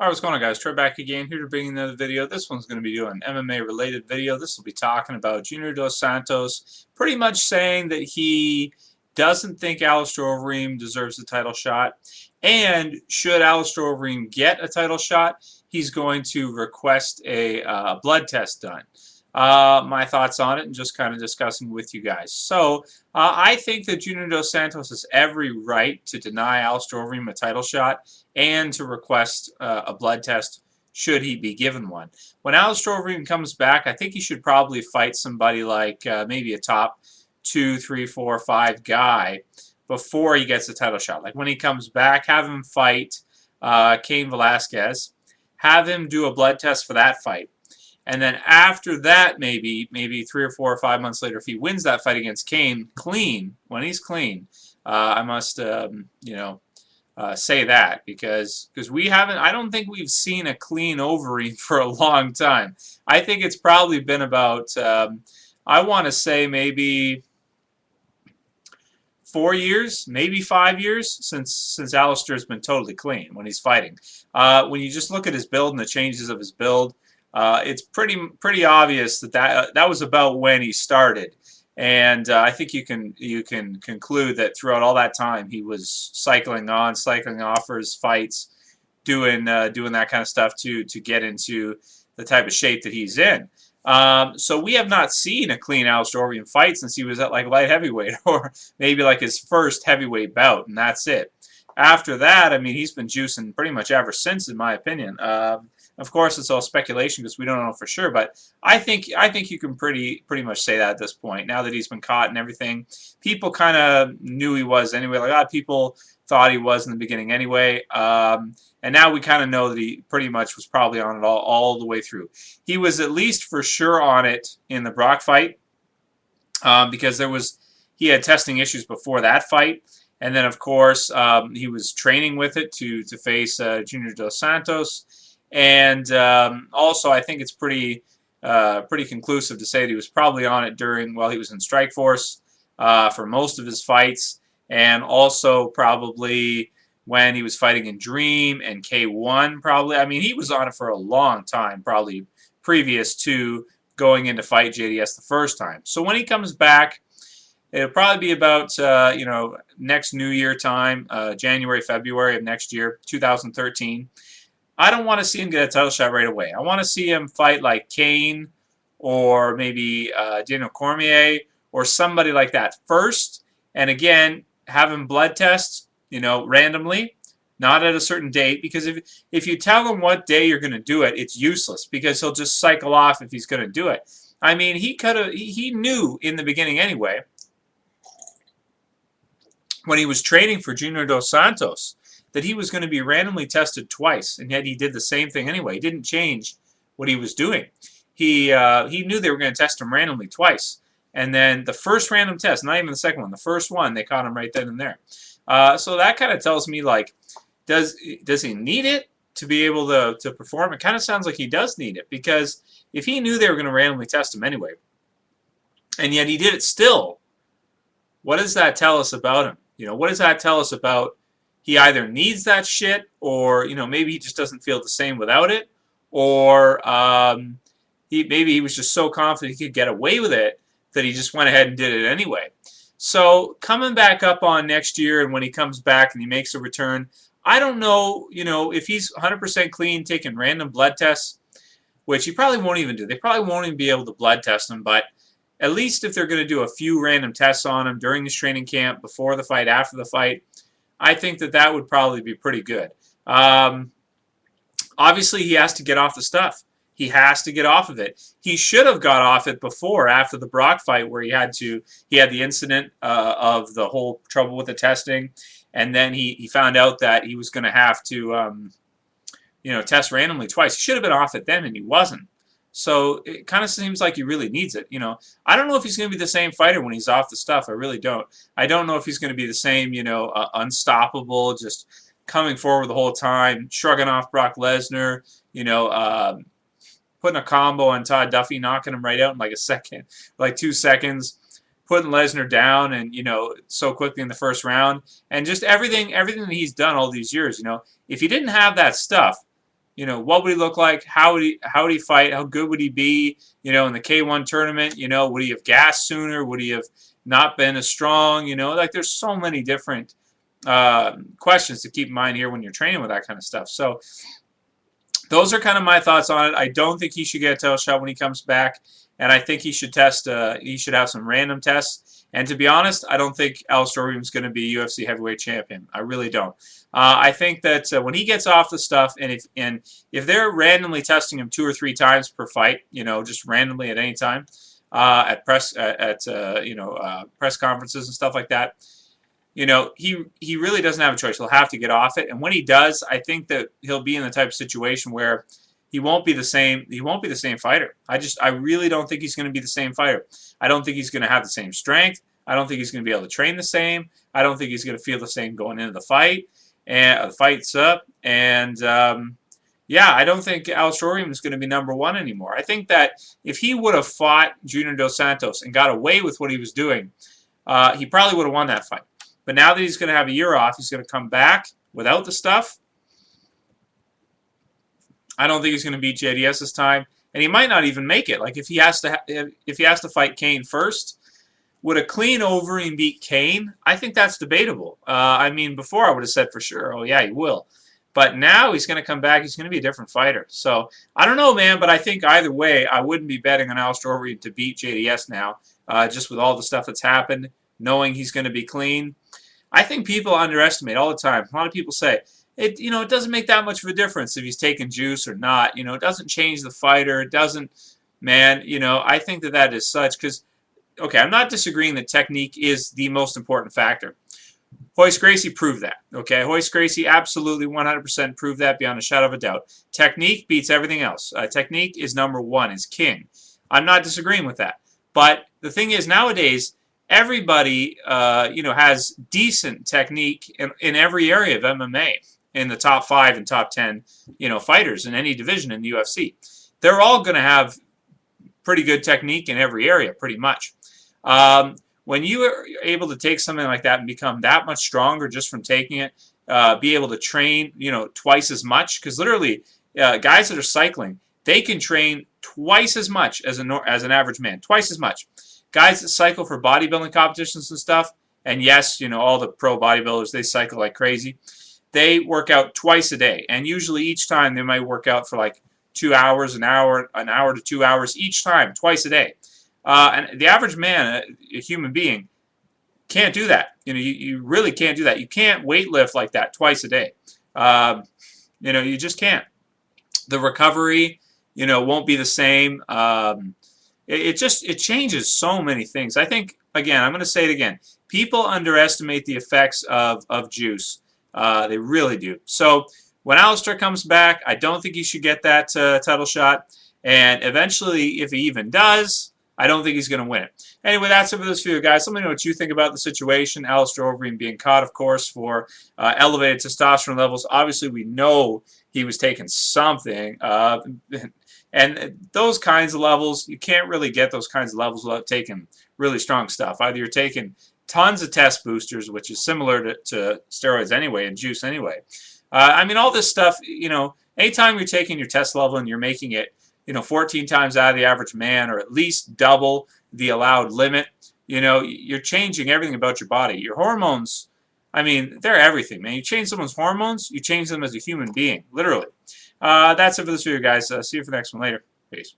Alright, what's going on, guys? Trev back again, here to bring you another video. This one's going to be doing an MMA related video. This will be talking about Junior Dos Santos pretty much saying that he doesn't think Alistair Overeem deserves a title shot, and should Alistair Overeem get a title shot, he's going to request a blood test done. My thoughts on it and just kind of discussing with you guys. So I think that Junior Dos Santos has every right to deny Alistair Overeem a title shot and to request a blood test should he be given one. When Alistair Overeem comes back, I think he should probably fight somebody like maybe a top 2, 3, 4, 5 guy before he gets a title shot. Like when he comes back, have him fight Cain Velasquez, have him do a blood test for that fight. And then after that, maybe 3 or 4 or 5 months later, if he wins that fight against Cain clean, when he's clean, I must, say that because we haven't. I don't think we've seen a clean Overeem for a long time. I think it's probably been about, I want to say maybe 4 years, maybe 5 years since Alistair's been totally clean when he's fighting. When you just look at his build and the changes of his build. It's pretty obvious that was about when he started, and I think you can conclude that throughout all that time he was cycling on, cycling off for his fights, doing that kind of stuff to get into the type of shape that he's in. So we have not seen a clean Alistair Overeem fight since he was at like light heavyweight or maybe like his first heavyweight bout, and that's it. After that, I mean, he's been juicing pretty much ever since, in my opinion. Of course, it's all speculation because we don't know for sure, but I think you can pretty much say that at this point. Now that he's been caught and everything, people kind of knew he was anyway. Like a lot of people thought he was in the beginning anyway, and now we kind of know that he pretty much was probably on it all the way through. He was at least for sure on it in the Brock fight because he had testing issues before that fight. And then, of course, he was training with it to face Junior Dos Santos. And also, I think it's pretty conclusive to say that he was probably on it while he was in Strikeforce for most of his fights, and also probably when he was fighting in Dream and K1. Probably, I mean, he was on it for a long time, probably previous to going in to fight JDS the first time. So when he comes back, it'll probably be about next New Year time, January, February of next year, 2013. I don't want to see him get a title shot right away. I want to see him fight like Cain or maybe Daniel Cormier or somebody like that first. And again, have him blood test, randomly, not at a certain date. Because if you tell him what day you're going to do it, it's useless because he'll just cycle off if he's going to do it. I mean, he knew in the beginning anyway, when he was training for Junior Dos Santos, that he was going to be randomly tested twice, and yet he did the same thing anyway. He didn't change what he was doing. He knew they were going to test him randomly twice, and then the first random test, not even the second one, the first one, they caught him right then and there. So that kind of tells me, like, does he need it to be able to perform? It kind of sounds like he does need it, because if he knew they were going to randomly test him anyway, and yet he did it still, what does that tell us about him? What does that tell us about he either needs that shit, or maybe he just doesn't feel the same without it, or maybe he was just so confident he could get away with it that he just went ahead and did it anyway. So coming back up on next year, and when he comes back and he makes a return, I don't know, if he's 100% clean, taking random blood tests, which he probably won't even do. They probably won't even be able to blood test him, but at least if they're going to do a few random tests on him during his training camp, before the fight, after the fight, I think that would probably be pretty good. Obviously, he has to get off the stuff. He has to get off of it. He should have got off it before, after the Brock fight, where he had the incident of the whole trouble with the testing, and then he found out that he was going to have to test randomly twice. He should have been off it then, and he wasn't. So it kind of seems like he really needs it. I don't know if he's going to be the same fighter when he's off the stuff. I really don't. I don't know if he's going to be the same, unstoppable, just coming forward the whole time, shrugging off Brock Lesnar, putting a combo on Todd Duffy, knocking him right out in like a second, like 2 seconds, putting Lesnar down, and so quickly in the first round, and just everything that he's done all these years. If he didn't have that stuff, what would he look like? How would he fight? How good would he be? In the K1 tournament, would he have gassed sooner? Would he have not been as strong? Like there's so many different questions to keep in mind here when you're training with that kind of stuff. So those are kind of my thoughts on it. I don't think he should get a title shot when he comes back, and I think he should test. He should have some random tests. And to be honest, I don't think Alistair Overeem is going to be UFC heavyweight champion. I really don't. I think that when he gets off the stuff, and if they're randomly testing him 2 or 3 times per fight, just randomly at any time, at press conferences and stuff like that, he really doesn't have a choice. He'll have to get off it, and when he does, I think that he'll be in the type of situation where he won't be the same. He won't be the same fighter. I really don't think he's going to be the same fighter. I don't think he's going to have the same strength. I don't think he's going to be able to train the same. I don't think he's going to feel the same going into the fight and the fights up. And yeah, I don't think Alistair Overeem is going to be #1 anymore. I think that if he would have fought Junior Dos Santos and got away with what he was doing, he probably would have won that fight. But now that he's going to have a year off, he's going to come back without the stuff. I don't think he's going to beat JDS this time, and he might not even make it. Like if he has to fight Kane first, would a clean Overeem beat Kane? I think that's debatable. I mean, before I would have said for sure, oh yeah, he will. But now he's going to come back. He's going to be a different fighter. So I don't know, man. But I think either way, I wouldn't be betting on Alistair Overeem to beat JDS now, just with all the stuff that's happened, knowing he's going to be clean. I think people underestimate all the time. A lot of people say, it doesn't make that much of a difference if he's taking juice or not. It doesn't change the fighter. It doesn't, man, I think that is such because, okay, I'm not disagreeing that technique is the most important factor. Royce Gracie proved that, okay? Royce Gracie absolutely 100% proved that beyond a shadow of a doubt. Technique beats everything else. Technique is #1, is king. I'm not disagreeing with that. But the thing is, nowadays, everybody, has decent technique in every area of MMA. In the top 5 and top 10, fighters in any division in the UFC. They're all going to have pretty good technique in every area, pretty much. When you are able to take something like that and become that much stronger just from taking it, be able to train, twice as much, because literally, guys that are cycling, they can train twice as much as an average man, twice as much. Guys that cycle for bodybuilding competitions and stuff, and yes, all the pro bodybuilders, they cycle like crazy. They work out twice a day, and usually each time they might work out for like 2 hours, an hour to 2 hours each time, twice a day. And the average man, a human being, can't do that. You really can't do that. You can't weight lift like that twice a day. You just can't. The recovery, won't be the same. It changes so many things. I think, again, I'm going to say it again. People underestimate the effects of juice. They really do. So when Alistair comes back, I don't think he should get that title shot. And eventually, if he even does, I don't think he's going to win it. Anyway, that's it for this video, guys. Let me know what you think about the situation. Alistair Overeem being caught, of course, for elevated testosterone levels. Obviously, we know he was taking something. And those kinds of levels, you can't really get those kinds of levels without taking really strong stuff. Either you're taking tons of test boosters, which is similar to steroids anyway, and juice anyway. I mean, all this stuff, anytime you're taking your test level and you're making it, 14 times out of the average man, or at least double the allowed limit, you're changing everything about your body. Your hormones, I mean, they're everything, man. You change someone's hormones, you change them as a human being, literally. That's it for this video, guys. See you for the next one later. Peace.